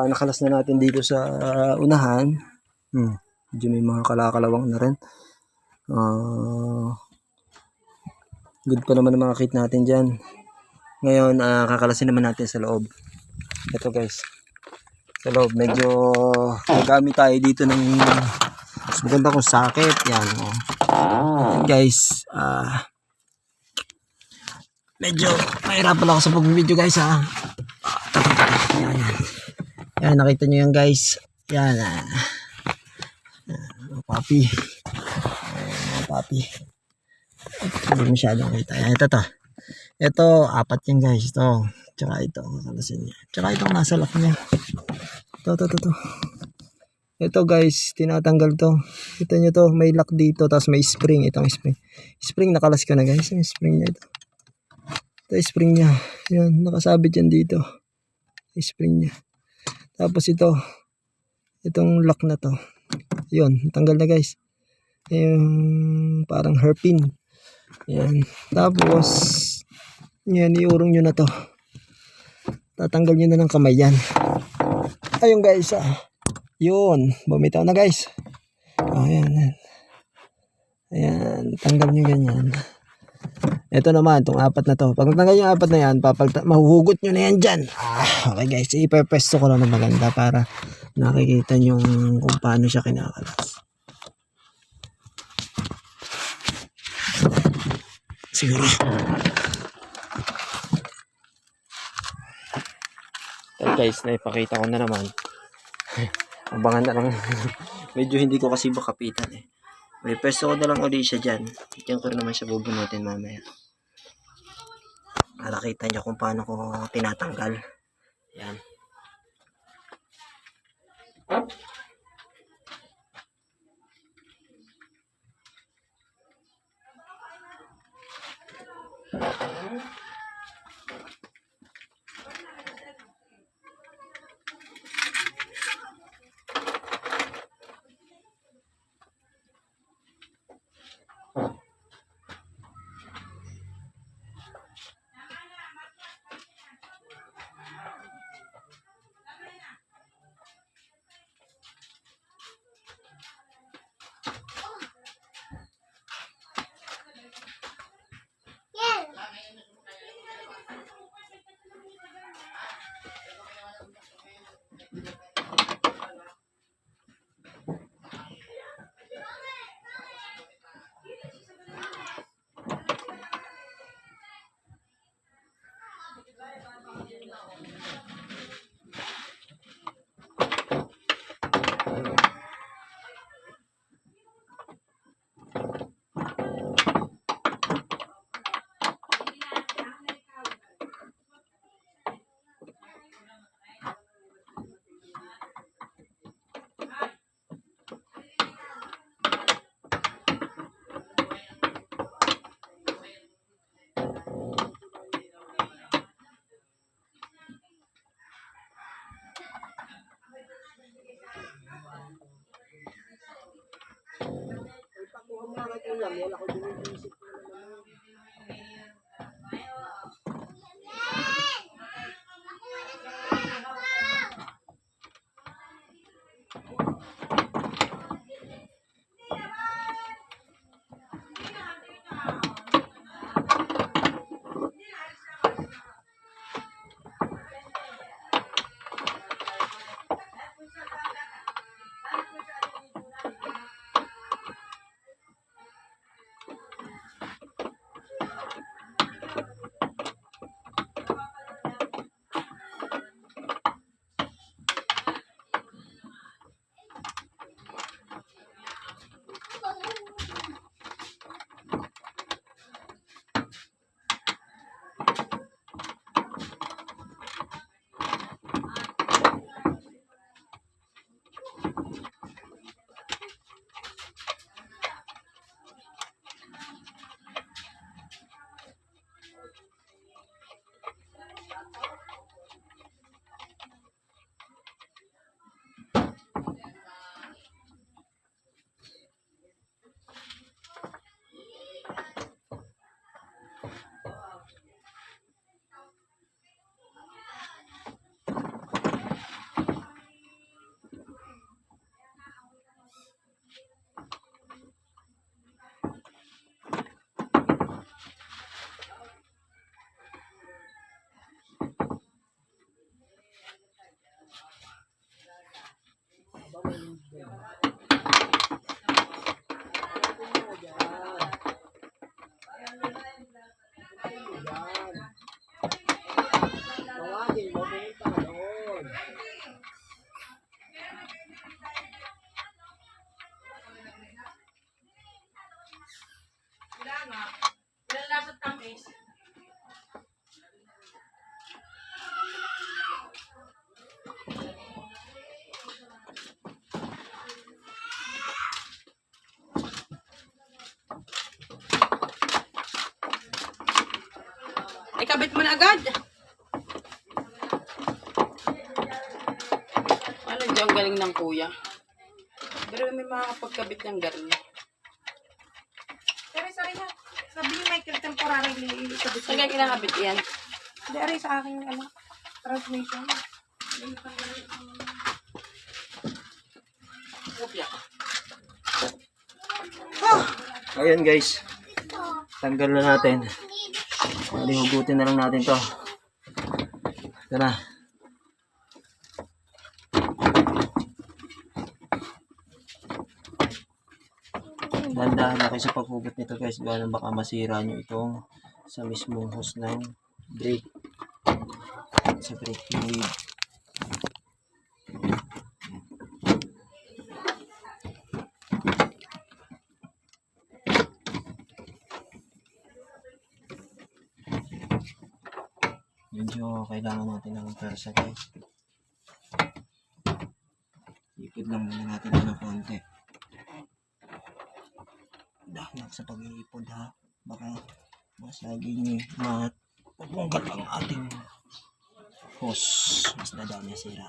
Nakalas na natin dito sa unahan. Medyo may mga kalakalawang na rin. Good pa naman ang mga kit natin dyan. Ngayon, kakalasin naman natin sa loob. Ito guys, sa loob medyo gagamit tayo dito ng maganda kong socket. Yan, guys, medyo mahirapan ako sa pag-video guys, yan, nakita nyo yan guys. Yan, papi, hindi masyadong kita. Yan, ito 4 yan guys. Tsaka ito, kakalasin niya. Tsaka itong nasa lock niya. Ito guys, tinatanggal to. Kita nyo to, may lock dito, tapos may spring. Itong spring nakalas ko na guys. Yung spring niya ito spring niya. Yan, nakasabit yan dito. Spring niya. Tapos itong lock na to. Yun, tanggal na guys. Yung parang hairpin. Yan. Tapos yan, iurong nyo na to. Tatanggal nyo na ng kamay yan. Ayun guys, yun, bumitaw na guys. Ayan. Ayan, tanggal nyo ganyan. Ito naman, itong 4 na to. Pag natanggal yung 4 na yan, mahuhugot nyo na yan dyan. Okay guys, ipepesto ko lang na maganda para nakikita nyo kung paano siya kinakalas. Siguro. Guys, naipakita ko na naman. Abangan na lang. Medyo hindi ko kasi makapitan eh. May pesto ko na lang ulit siya dyan. Diyan ko naman siya bubunutin mamaya. Nakita nyo kung paano ko tinatanggal. Yan. Tawagin mo, punta doon. Wala nga. Wala lang sa tamis. Ay, kabit mo na agad. Ano dyan, galing ng kuya. Pero may makakapagkabit ng garni. Pero sorry na. Sabi ni Michael, temporarily ikabit. Saan kaya kinakabit yan? Hindi, aray sa aking transmission. Kopya. Ayan guys. Tanggal na natin. Hugutin na lang natin to. Ito na. Dahan-dahan na kayo sa paghugot nito guys. Gano'n baka masira nyo itong sa mismong hose ng brake. Sa brake fluid. Medyo kailangan natin ng persa guys. Ipid lang muna natin ng konti. Dahil sa pag-iipod ha. Baka masaging mapupunggal ang ating hose. Mas nadami sira.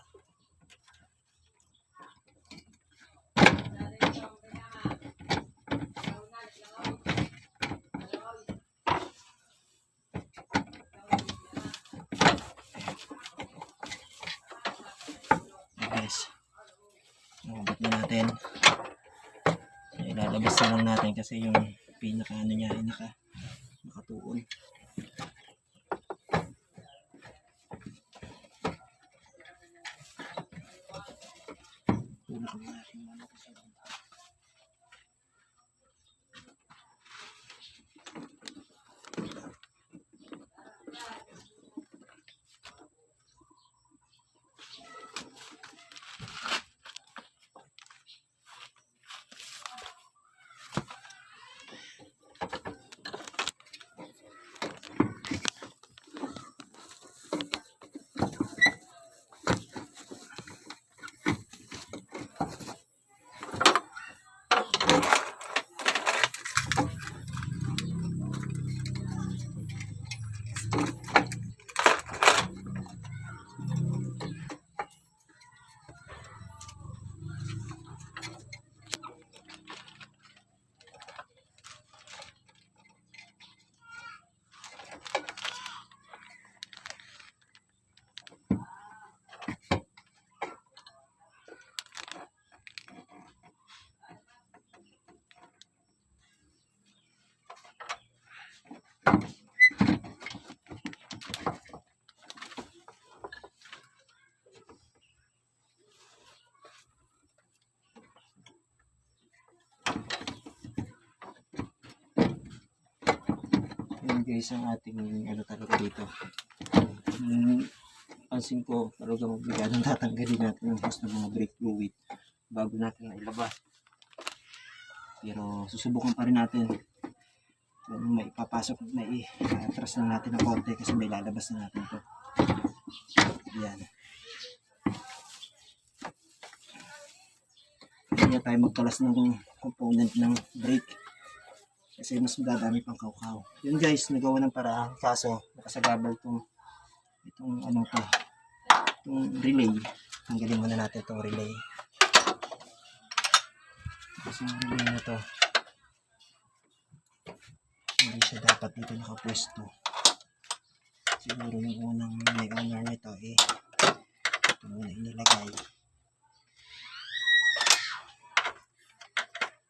Guys, mahugot na natin. Ilalabas na lang natin kasi yung pinaka ano niya ay nakatuon. Tulak na natin ano kasi. Yun guys ang ating ano talaga dito. Pansin ko talaga mabigadong tatanggalin natin yung hose ng mga brake fluid bago natin na ilabas. Pero susubukan pa rin natin kung may ipapasok na i-atras lang natin ng konti kasi may lalabas na natin ito. Yan. Hindi tayo magkalas ng component ng brake kasi mas dadami pang kaukaw. Yun guys, nagawa ng paraan kaso nakasagabal itong ano to, itong relay. Tanggalin muna natin itong relay. Kasi yung relay na to hindi siya dapat dito nakapwesto. Siguro yung unang may owner nito ito muna inilagay.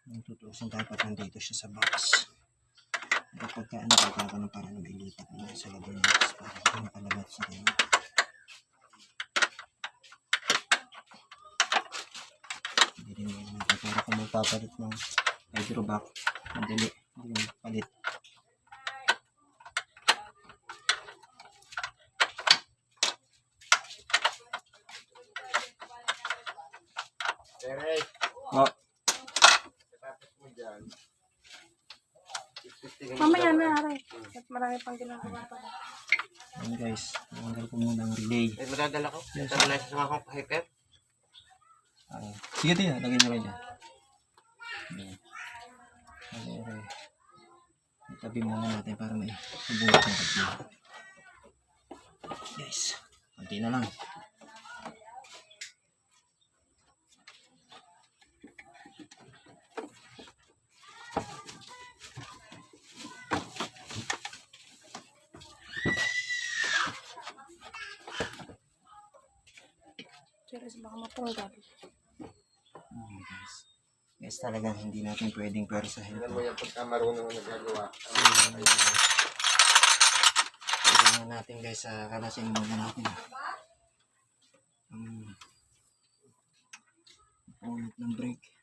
Yung tutusin dapat nandito siya sa box. Kapag ka nakita ka ng parang mailipat na sa labo ng box para hindi nakalabas sa kanya. magpapalit ng hydrovac. Madali yung palit. Oh, Mamaya na, Aray. At marami pang ginagawa pa. ano guys, nanggal ko muna ang relay. Ay, madadala ko. Yes. Dadala sa mga kong hyper. Sige din, lagay nyo rin dyan. Okay. Itabi muna natin para may subukan ng tatlo. Guys, konti na lang. Serious, baka matunggal. Guys, talagang hindi natin pwedeng pwersahin Alam ito. mo yan, pagka marunong nagagawa. Kailangan natin guys, kalasin muna natin. Ulit ng brake.